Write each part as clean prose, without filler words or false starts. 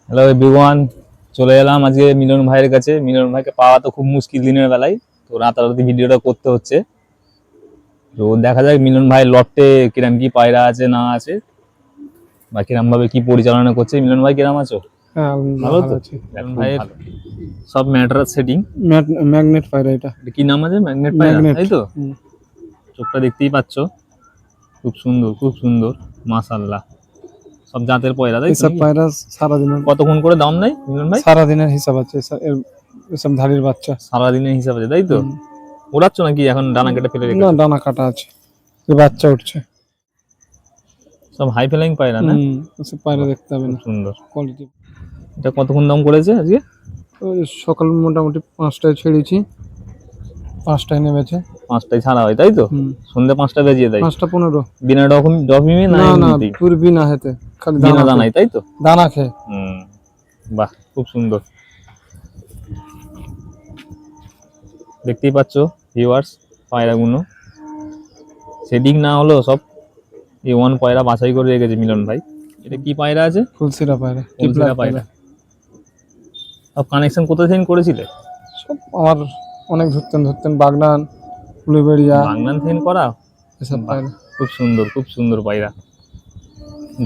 Hello everyone, চলে এলাম আজকে মিলন ভাইয়ের কাছে। মিলন ভাইকে পাওয়া তো খুব মুশকিল দিনের বেলায়, তো রাতারাতি ভিডিওটা করতে হচ্ছে। তো দেখা যাক মিলন ভাই লটে কিরম কি পায়রা আছে না আছে, বা কিরম ভাবে কি পরিচালনা করছে। মিলন ভাই কিরম আছো? হ্যাঁ, ভালো তো? আছি। মিলন ভাইয়ের সব ম্যাটার সেটিং। ম্যাগনেট পায়রা এটা। কি নাম আছে? ম্যাগনেট পায়রা, ম্যাগনেট। তাই তো? চোখটা দেখতেই পাচ্ছ, খুব সুন্দর খুব সুন্দর, মাশাআল্লাহ। সব জাতের পায়রা, তাই তো? এসব পায়রা সারাদিনের কতক্ষণ করে দাম নেয় মিলন ভাই? সারাদিনের হিসাব আছে এসব ধাড়ির বাচ্চা। সারাদিনের হিসাব আছে, তাই তো? ওড়াচ্ছ নাকি এখন? ডানা কেটে ফেলে না, রেখেছো? ডানা কাটা আছে, বাচ্চা উঠছে। সব হাই ফ্লাইং পায়রা না? এসব পায়রা দেখতে হবে না, সুন্দর। কোয়ালিটি। এটা কতক্ষণ দাম করেছে আজকে? ওই সকাল মোটামুটি 5টায় ছেড়েছি, 5টায় নেমেছে। 5টায় ছাড়া হয়, তাই তো? সন্ধ্যে 5টা বেজিয়ে দেয়? 5টা 15। বিনা ডকুমি না? না না, এমনিতেই পূর্বি না হেতে, খালি বিনা দানা দানাই, তাই তো? দানা খেয়ে। বাহ, খুব সুন্দর। দেখতেই পাচ্ছ ভিউয়ার্স, পায়রাগুলো সেদিক না হলো সব A1 পায়রা বাছাই করে রেখেছে মিলন ভাই। এটা কি পায়রা আছে? ফুলসিরা পায়রা, ফুলসিরা পায়রা। সব কানেকশন কোথা থেকে করেছিলে? সব আমার অনেক ধরতেন বাগনান, ফুলবেড়িয়া, বাগনান থেকে করা? এসব পায়রা। খুব সুন্দর খুব সুন্দর পায়রা।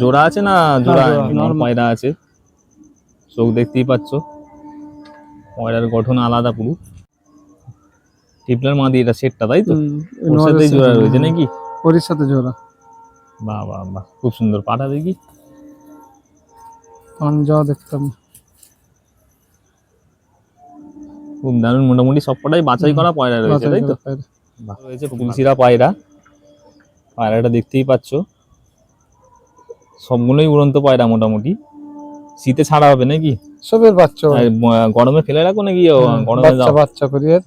জোড়া আছে না? জোড়া নর পায়রা আছে। চোখ দেখতেই পাচ্ছ, পায়রার গঠন আলাদা পুরো। টিপলার মাদি এটা সেটটা, তাই তো? ওর সাথেই জোড়া রয়েছে নাকি? ওর সাথে জোড়া। বাহ বাহ বাহ, খুব সুন্দর। পাটা দেখি, পাঞ্জা দেখতাম। খুব দারুণ। মোটামুটি সবকটাই বাছাই করা পায়রা রয়েছে, তাই তো? রয়েছে ফুলসিরা পায়রা। পায়রাটা দেখতেই পাচ্ছ, সবগুলোই উড়ন্ত পায়রা মোটামুটি। শীতে ছাড়া হবে নাকি? সবের বাচ্চা গরমে ফেলে রাখো নাকি? গরমে বাচ্চা দাও? বাচ্চা করি, এর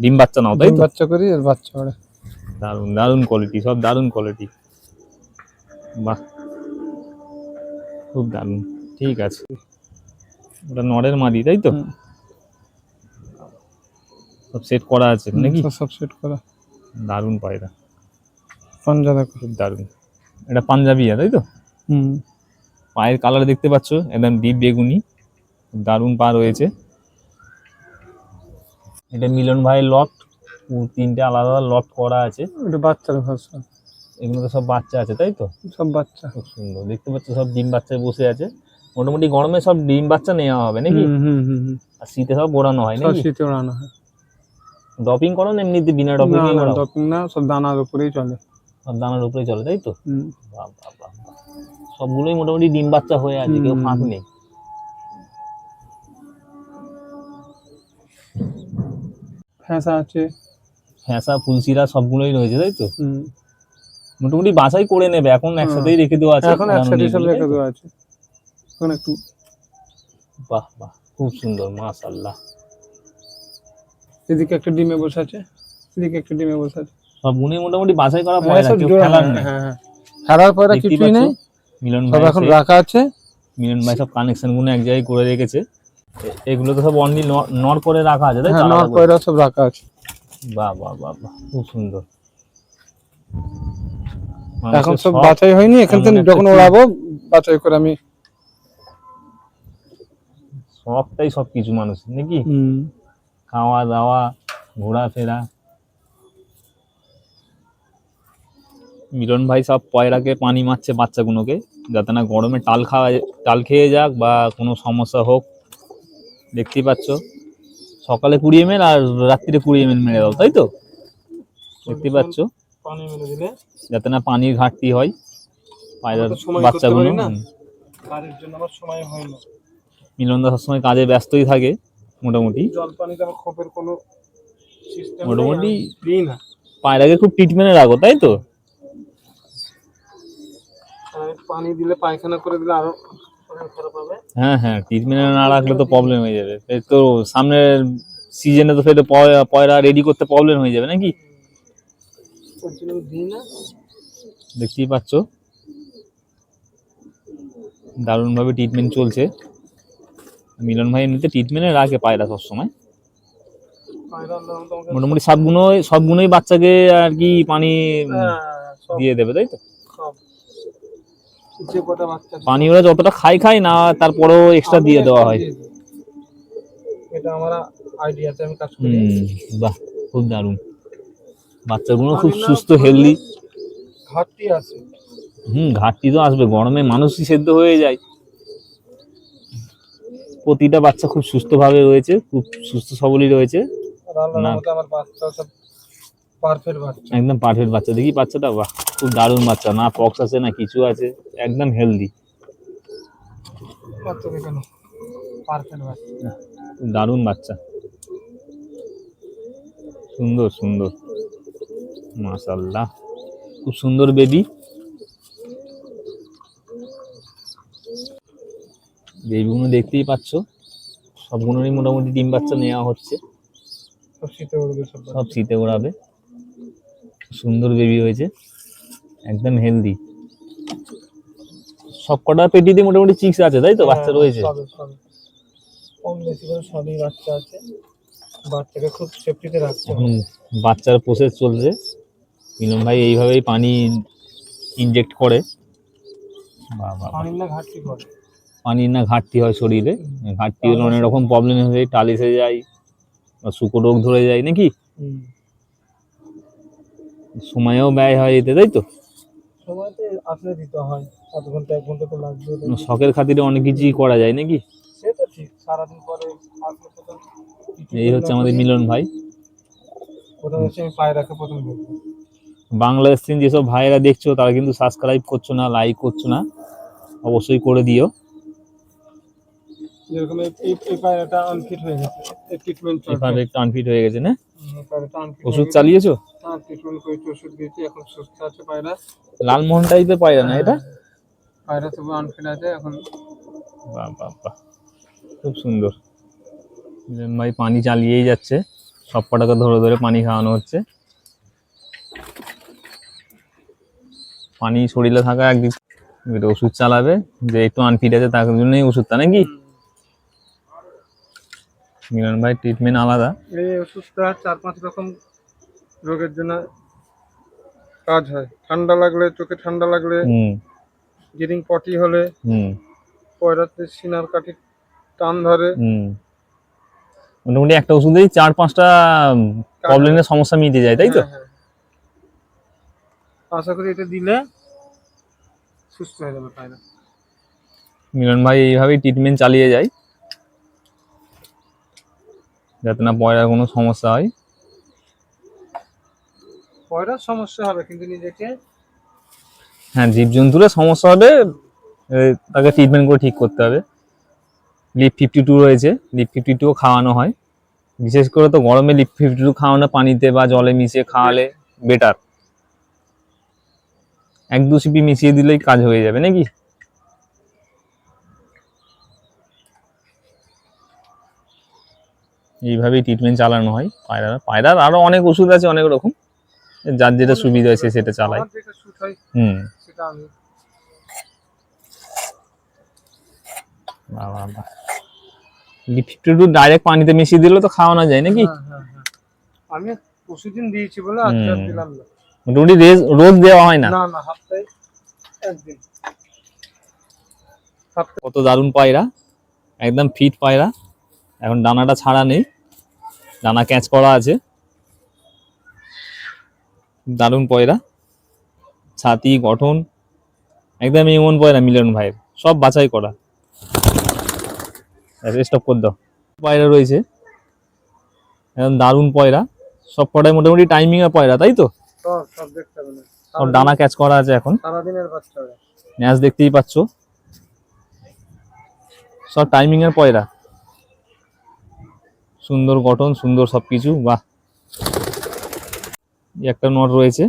ডিম বাচ্চা নাও, তাই ডিম তো? বাচ্চা করি, এর বাচ্চা ওড়ে। দারুণ দারুণ কোয়ালিটি, সব দারুণ কোয়ালিটি। বাহ, খুব দারুণ। ঠিক আছে, ওটা নরের মাদি, তাই তো? সব সেট করা আছে নাকি? সব সেট করা। দারুণ পায়রা, পাঞ্জা দেখো, খুব দারুণ। এটা পাঞ্জাবিয়া, তাই তো? পায়ের কালার দেখতে পাচ্ছ, একদম ডিপ বেগুনি, দারুণ পা রয়েছে। এটা মিলন ভাইয়ের লট, 3টে আলাদা লট করা আছে। এটা বাচ্চার ভাষা। এগুলো তো সব বাচ্চা আছে, তাই তো? সব বাচ্চা। খুব সুন্দর দেখতে পাচ্ছ, সব ডিম বাচ্চায় বসে আছে। মোটামুটি গরমে সব ডিম বাচ্চা নেওয়া হবে নাকি? আর শীতে সব ওড়ানো হয় নাকি? শীতে ওড়ানো হয়। ড্রপিং করো না এমনিতে বিনা ড্রপিং এ ওড়াও? ড্রপিং না, সব দানার উপরেই চলে। সব দানার উপরেই চলে, তাই তো? বাহ বাহ বাহ, সবগুলোই মোটামুটি ডিম বাচ্চা হয়ে আছে, কেউ ফাঁক নেই। ফ্যাঁসা আছে, ফ্যাঁসা ফুলসিরা সবগুলোই রয়েছে, তাই তো? মোটামুটি বাছাই করে নেবে এখন, একসাথেই রেখে দেওয়া আছে। এখন একসাথে সব রেখে দেওয়া আছে। এখন একটু বাহ বাহ, খুব সুন্দর, মাশাআল্লাহ। এদিকে একটা ডিমে বসে আছে, এদিকে একটা ডিমে বসে আছে। সবগুলোই মোটামুটি বাছাই করা পায়রা, কেউ ফেলার নেই। হারার পরে কিছুই নেই, মিলন সব ভাই এখন রাখা আছে। মিলন ভাই সব কানেকশন গুলো এক জায়গায় করে রেখেছে। এগুলো তো সব অনলি নর করে রাখা আছে, তাই তো? নর পয়রা সব রাখা আছে। বাহ বাহ বাহ বাহ, খুব সুন্দর। এখন সব বাছাই হয়নি, এখান থেকে যখন ওড়াবো বাছাই করে আমি। সবটাই সবকিছু মানুষ নাকি? খাওয়া দাওয়া, ঘোরাফেরা। মিলন ভাই সব পয়রাকে পানি মারছে বাচ্চাগুলোকে, যাতে না গরমে টাল খেয়ে যাক বা কোনো সমস্যা হোক। দেখতেই পাচ্ছ, সকালে 20 ml আর রাত্রিরে 20 ml মেরে দাও, তাই তো? দেখতে পাচ্ছ, পানি মেরে দিলে যাতে না পানির ঘাটতি হয় পায়রার বাচ্চাগুলো। কাজের জন্য আমার সময় হয় না। মিলন দা সবসময় কাজে ব্যস্তই থাকে মোটামুটি। জল পানিতে আমার খোপের কোনো সিস্টেম নেই, মোটামুটি দিই না। পায়রাকে খুব ট্রিটমেন্টে রাখো, তাই তো? পানি দিলে পায়খানা করে দিলে আরো খারাপ হবে। হ্যাঁ হ্যাঁ, ট্রিটমেন্টে না রাখলে তো প্রবলেম হয়ে যাবে। তো সামনের সিজনে তো ফের পয়রা রেডি করতে প্রবলেম হয়ে যাবে নাকি? দেখতেই পাচ্ছ, দারুণ ভাবে ট্রিটমেন্ট চলছে। মিলন ভাই এমনিতে ট্রিটমেন্টে রাখে পায়রা সবসময়। মোটামুটি সবগুলোই বাচ্চাকে আর কি পানি দিয়ে দেবে, তাই তো? যে কটা বাচ্চা দিচ্ছে, পানি ওরা যতটা খায় না, তারপরেও এক্সট্রা আমি দিয়ে দেওয়া extra হয়। দিয়ে দিই। এটা আমার আইডিয়াতে আমি কাজ করি। বাহ, খুব দারুণ। বাচ্চাগুলো খুব পানি না সুস্থ, পড়লে হেলদি। ঘাটতি আছে। ঘাটতি তো আসবে, গরমে মানুষই সেদ্ধ হয়ে যায়। প্রতিটা বাচ্চা খুব সুস্থভাবে রয়েছে, খুব সুস্থ সবলই রয়েছে। আর আল্লাহর না, রহমতে আমার বাচ্চা সব পারফেক্ট বাচ্চা। একদম পারফেক্ট বাচ্চা। দেখি বাচ্চাটা, বাহ, খুব দারুণ বাচ্চা। না পক্স আছে না কিছু আছে, একদম হেলদি। বাচ্চা দেখুন, পারফেক্ট বাচ্চা। খুব দারুণ বাচ্চা, সুন্দর সুন্দর, মাশাআল্লাহ, খুব সুন্দর বেবি। বেবিগুলো দেখতেই পাচ্ছ, সবগুলোরই মোটামুটি ডিম বাচ্চা নেওয়া হচ্ছে। সব শীতে উড়বে, সব শীতে ওড়াবে। সুন্দর বেবি হয়েছে, একদম হেলদি। সব কটা পেটিতে মোটামুটি চিক্স আছে, তাই তো? বাচ্চা রয়েছে সবে সবে কম বেশি করে সবই বাচ্চা আছে। বাচ্চাকে খুব সেফটিতে রাখতে এখন। হবে। বাচ্চার প্রসেস চলছে। মিলন ভাই এইভাবেই পানি ইনজেক্ট করে। বাবা, পানির না ঘাটতি করে। পানির না ঘাটতি হয় শরীরে। ঘাটতি হলে অনেক রকম প্রবলেম হয়ে যায়, টাল এসে যায় বা শুকো রোগ ধরে যায় নাকি। সময়ও ব্যয় হয় এতে, তাই তো? সময়তে আসলে দিতে হয়, আধ ঘন্টা 1 ঘন্টা তো লাগবে। শখের খাতিরে অনেক কিছুই করা যায় নাকি। সে তো ঠিক, সারাদিন পরে আসলে প্রথম এই হচ্ছে আমাদের মিলন ভাই। প্রথম হচ্ছে আমি পায়রাকে প্রথম বলবো। বাংলাদেশ থেকে যেসব ভাইয়েরা দেখছো তারা কিন্তু সাবস্ক্রাইব করছো না, লাইক করছো না, অবশ্যই করে দিও। যেরকম এই পায়রাটা আনফিট হয়ে গেছে, এই ট্রিটমেন্ট চলছে। এভাবে একটু আনফিট হয়ে গেছে না? এই পায়রাটা আনফিট ওষুধ চালিয়েছো? হ্যাঁ, ট্রিটমেন্ট করেছি, ওষুধ দিয়েছি, এখন সুস্থ আছে পায়রা। লালমোহন টাইপের পায়রা না এটা? পায়রা তবু আনফিট আছে এখন। বাহ বাহ বাহ, খুব সুন্দর। মিলন ভাই পানি চালিয়েই যাচ্ছে, সব কটাকে ধরে ধরে পানি খাওয়ানো হচ্ছে। পানি শরীরে থাকা একদিক, এটা ওষুধ চালাবে, যে একটু আনফিট আছে তার জন্যই ওষুধটা নাকি। মিলন ভাই ট্রিটমেন্ট আলাদা। এই ওষুধটা 4-5 রকম রোগের জন্য কাজ হয়। ঠান্ডা লাগলে, চোখে ঠান্ডা লাগলে, ব্লিডিং পটি হলে, পয়রাতে সিনার কাঠি টান ধরে। মোটামুটি একটা ওষুধেই 4-5টা প্রবলেমের সমস্যা মিটে যায়, তাই তো? আশা করি এটা দিলে সুস্থ হয়ে যাবে পায়রা। মিলন ভাই এইভাবেই ট্রিটমেন্ট চালিয়ে যায়, যাতে না পয়রার কোনো সমস্যা হয়। পয়রার সমস্যা হবে কিন্তু নিজেকে, হ্যাঁ, জীবজন্তুরের সমস্যা হবে, তাকে ট্রিটমেন্ট করে ঠিক করতে হবে। লিপ 52 রয়েছে, লিপ 52 খাওয়ানো হয়। বিশেষ করে তো গরমে লিপ 52 খাওয়ানো পানিতে বা জলে মিশিয়ে খাওয়ালে বেটার। 1-2 সিপি মিশিয়ে দিলেই কাজ হয়ে যাবে নাকি। এইভাবেই ট্রিটমেন্ট চালানো হয় পায়রার আরো অনেক ওষুধ আছে, অনেক রকম, যার যেটা সুবিধা হয়েছে সেটা চালায়। লিপ 52 ডাইরেক্ট পানিতে মিশিয়ে দিলে তো খাওয়ানো যায় নাকি। আমি ওষুধ দিয়েছি বলে আজকে দিলাম না। মোটামুটি রোজ দেওয়া হয় না? না না, সপ্তাহে একদিন। কত দারুণ পায়রা, একদম ফিট পায়রা। এখন দানাটা ছাড়া নেই, দানা ক্যাচ করা আছে। দারুণ পয়রা, ছাতি গঠন একদম এমন পয়রা মিলন ভাইয়ের, সব বাছাই করা। স্টপ করে দাও। পয়রা রয়েছে, একদম দারুণ পয়রা। সব কটাই মোটামুটি টাইমিং এর পয়রা, তাই তো? সব দেখতে হবে না, সব দানা ক্যাচ করা আছে এখন। সারাদিনের বাচ্চা ম্যাচ দেখতেই পাচ্ছ, সব টাইমিং এর পয়রা। সুন্দর গঠন, সুন্দর সবকিছু, বাহ। একটা নট রয়েছে,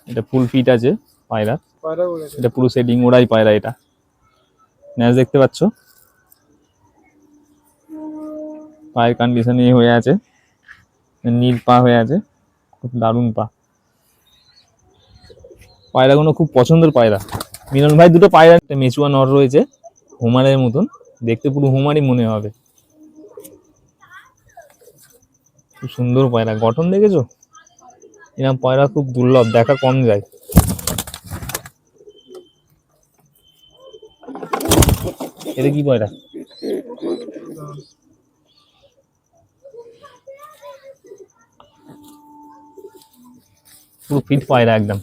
এটা ফুল ফিট আছে পায়রা, এটা পুরো সেটিং ওড়াই পায়রা। এটা ম্যাচ দেখতে পাচ্ছ, পায়ের কন্ডিশন এই হয়ে আছে, নীল পা হয়ে আছে, খুব দারুণ পা। পায়রাগুলো খুব পছন্দের পায়রা। মিলন ভাই দুটো পায়রা, একটা মেচুয়া নর রয়েছে, হোমারের মতন দেখতে, পুরো হোমারই মনে হবে। খুব সুন্দর পায়রা, গঠন দেখেছো, এরকম পায়রা খুব দুর্লভ, দেখা কম যায়। এটা কি পায়রা? পুরো ফিট পায়রা একদম।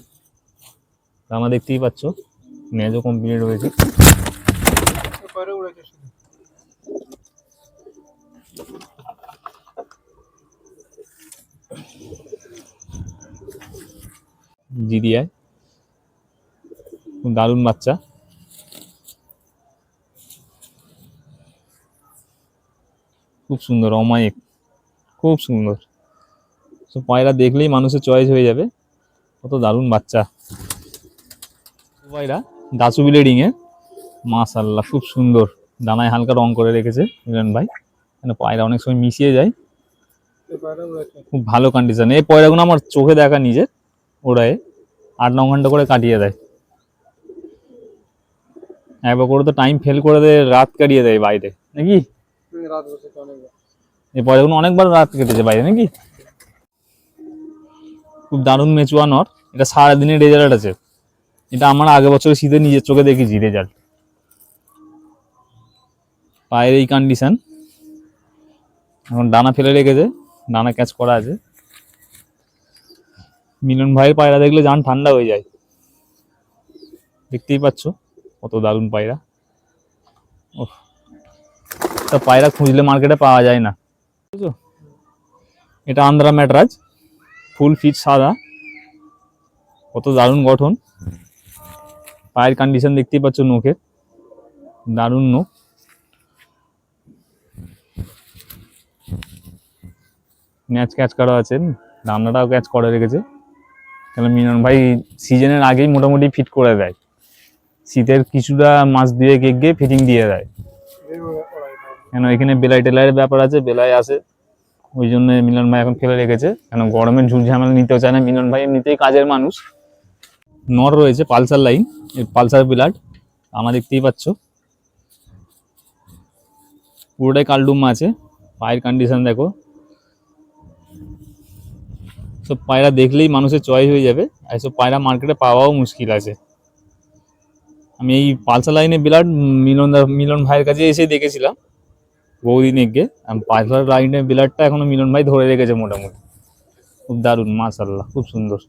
আমরা দেখতেই পাচ্ছ ম্যাচও কমপ্লিট হয়েছে। পরে উড়েছে শুধু। জিরিয়ায় খুব দারুণ বাচ্চা। খুব সুন্দর, অমায়িক, খুব সুন্দর। তো পায়রা দেখলেই মানুষের চয়েস হয়ে যাবে, কত দারুণ বাচ্চা। পায়রা দাসু ব্লিডিং এ, মাশাআল্লাহ খুব সুন্দর। ডানায় হালকা রং করে রেখেছে মিলন ভাই, কেন পায়রা অনেক সময় মিশিয়ে যায়। এই পরে উড়েছে। খুব ভালো কন্ডিশন। এই পয়রাগুলো আমার চোখে দেখা নিজে ওড়ায় 8-9 ঘন্টা করে কাটিয়ে দেয়। একবার করে তো টাইম ফেল করে দেয়, রাত কাটিয়ে দেয় বাইরে নাকি। রাত বসেছে অনেকবার। এই পয়রাগুলো অনেকবার রাত কেটেছে বাইরে নাকি। খুব দারুণ মেচুয়া নর। এটা সারাদিনের রেজাল্ট আছে। এটা আমার আগের বছর শীতে নিজের চোখে দেখেছি রেজাল্ট। পায়ের এই কন্ডিশন, এখন ডানা ফেলে রেখেছে, ডানা ক্যাচ করা আছে। মিলন ভাইয়ের পায়রা দেখলে জান ঠান্ডা হয়ে যায়। দেখতেই পাচ্ছ কত দারুণ পায়রা। ওহ, তা পায়রা খুঁজলে মার্কেটে পাওয়া যায় না, বুঝছো। এটা আন্ধ্রা ম্যাডরাজ, ফুল ফিট সাদা, কত দারুণ গঠন। পায়ের কন্ডিশন দেখতেই পাচ্ছ, নখের দারুণ নখ। ম্যাচ ক্যাচ করা আছে, রান্নাটাও ক্যাচ করে রেখেছে। তাহলে মিলন ভাই সিজনের আগেই মোটামুটি ফিট করে দেয়। শীতের কিছুটা মাস দিয়ে গিয়ে ফিটিং দিয়ে দেয়, এই ওড়াই পরে। কেন এখানে বেলাই টেলাইয়ের ব্যাপার আছে, বেলাই আসে, ওই জন্য মিলন ভাই এখন ফেলে রেখেছে। কেন গরমের ঝুল ঝামেলা নিতেও চায় না মিলন ভাই, এমনিতেই কাজের মানুষ। নর রয়েছে পালসার লাইন, পালসার বিলাড, আমরা দেখতেই পাচ্ছ পুরোটাই কালডুম আছে। পায়ের কন্ডিশন দেখো, সব পায়রা দেখলেই মানুষের চয়েস হয়ে যাবে। আর এসব পায়রা মার্কেটে পাওয়াও মুশকিল আছে। আমি এই পালসার লাইনে বিলাড মিলন ভাইয়ের কাছে এসে দেখেছিলাম বহুদিন আগে। পালসার লাইনে বিলাডটা এখনো মিলন ভাই ধরে রেখেছে মোটামুটি। খুব দারুণ, মাশাআল্লাহ খুব সুন্দর।